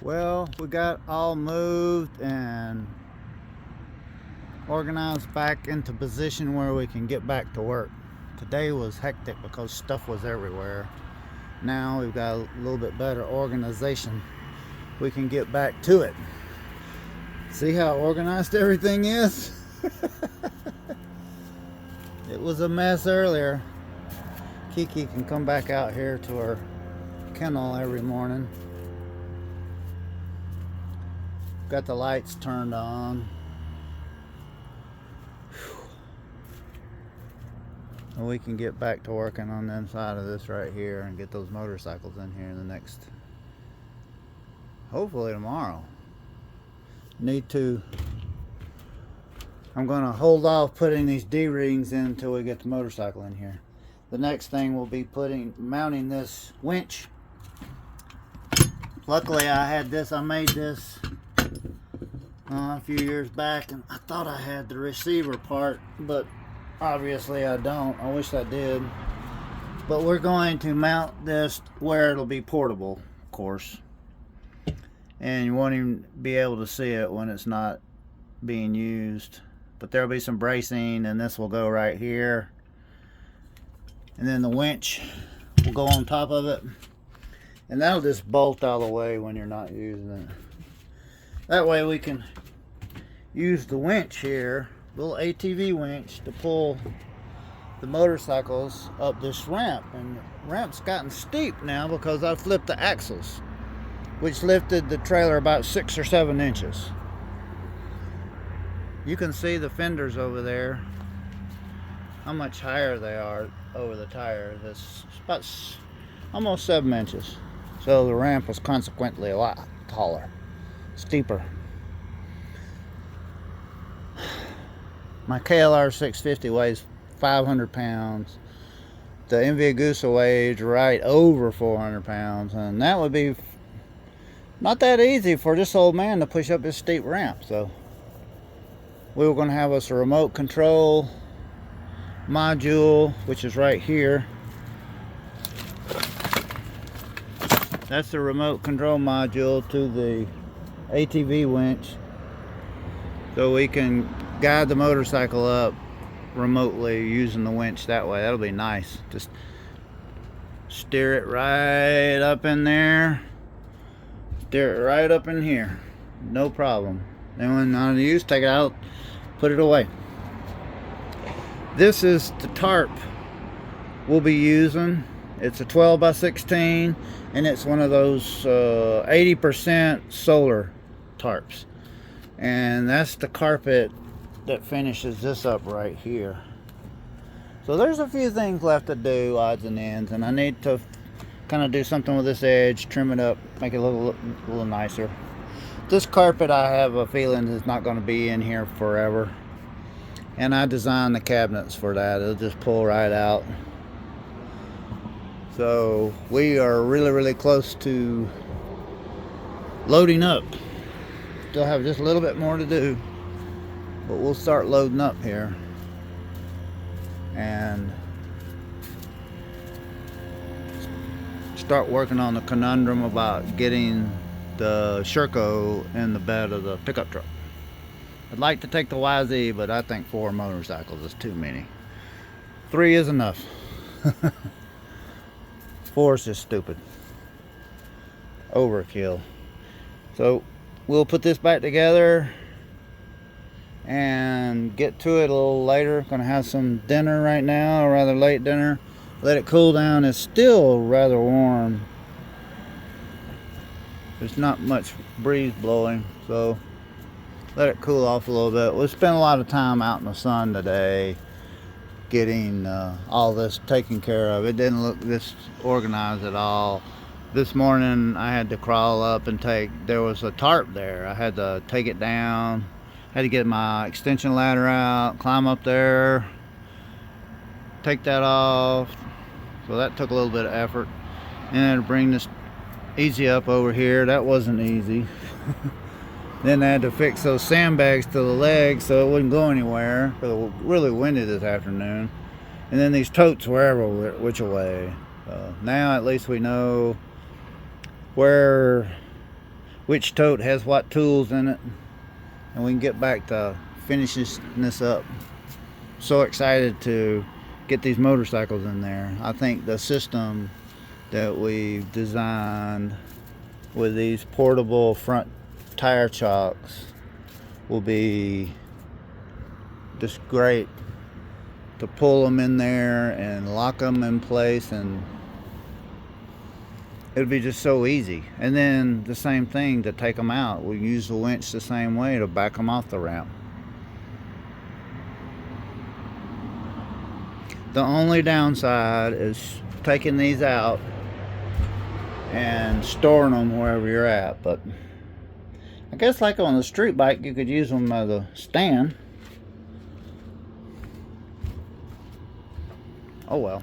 Well, we got all moved and organized back into position where we can get back to work. Today was hectic because stuff was everywhere. Now we've got a little bit better organization. We can get back to it. See how organized everything is? It was a mess earlier. Kiki can come back out here to her kennel every morning. Got the lights turned on. And we can get back to working on the inside of this right here and get those motorcycles in here in the next, hopefully tomorrow. I'm going to hold off putting these D-rings in until we get the motorcycle in here. The next thing will be mounting this winch. Luckily I made this a few years back, and I thought I had the receiver part, but obviously I don't. I wish I did. But we're going to mount this where it'll be portable, of course. And you won't even be able to see it when it's not being used. But there'll be some bracing, and this will go right here. And then the winch will go on top of it. And that'll just bolt out of the way when you're not using it. That way we can use the winch here, little ATV winch, to pull the motorcycles up this ramp. And the ramp's gotten steep now because I flipped the axles, which lifted the trailer about 6 or 7 inches. You can see the fenders over there, how much higher they are over the tire. It's about almost 7 inches. So the ramp is consequently a lot taller, steeper. My KLR 650 weighs 500 pounds. The Enviagusa weighs right over 400 pounds. And that would be not that easy for this old man to push up this steep ramp. So we were going to have us a remote control module, which is right here. That's the remote control module to the ATV winch, so we can guide the motorcycle up remotely using the winch that way. That'll be nice. Just steer it right up in there, steer it right up in here, no problem. Then when not in use, take it out, put it away. This is the tarp we'll be using. It's a 12 by 16, and it's one of those 80% solar tarps. And that's the carpet that finishes this up right here. So there's a few things left to do, odds and ends, and I need to kind of do something with this edge, trim it up, make it look a little nicer. This carpet, I have a feeling, is not going to be in here forever. And I designed the cabinets for that. It'll just pull right out. So we are really close to loading up. Still have just a little bit more to do, but we'll start loading up here and start working on the conundrum about getting the Sherco in the bed of the pickup truck. I'd like to take the YZ, but I think 4 motorcycles is too many. 3 is enough. 4 is just stupid. Overkill. So we'll put this back together and get to it a little later. Gonna have some dinner right now, a rather late dinner. Let it cool down. It's still rather warm. There's not much breeze blowing, so let it cool off a little bit. We spent a lot of time out in the sun today getting all this taken care of. It didn't look this organized at all. This morning I had to crawl up and there was a tarp there. I had to take it down, had to get my extension ladder out, climb up there, take that off. So that took a little bit of effort. And to bring this easy up over here, that wasn't easy. Then I had to fix those sandbags to the legs so it wouldn't go anywhere. It was really windy this afternoon. And then these totes were everywhere, which way. Now at least we know where which tote has what tools in it, and we can get back to finishing this up. So excited to get these motorcycles in there. I think the system that we've designed with these portable front tire chocks will be just great to pull them in there and lock them in place, and it'll be just so easy. And then the same thing to take them out. We use the winch the same way to back them off the ramp. The only downside is taking these out and storing them wherever you're at, but I guess like on the street bike you could use them as a stand. Oh well.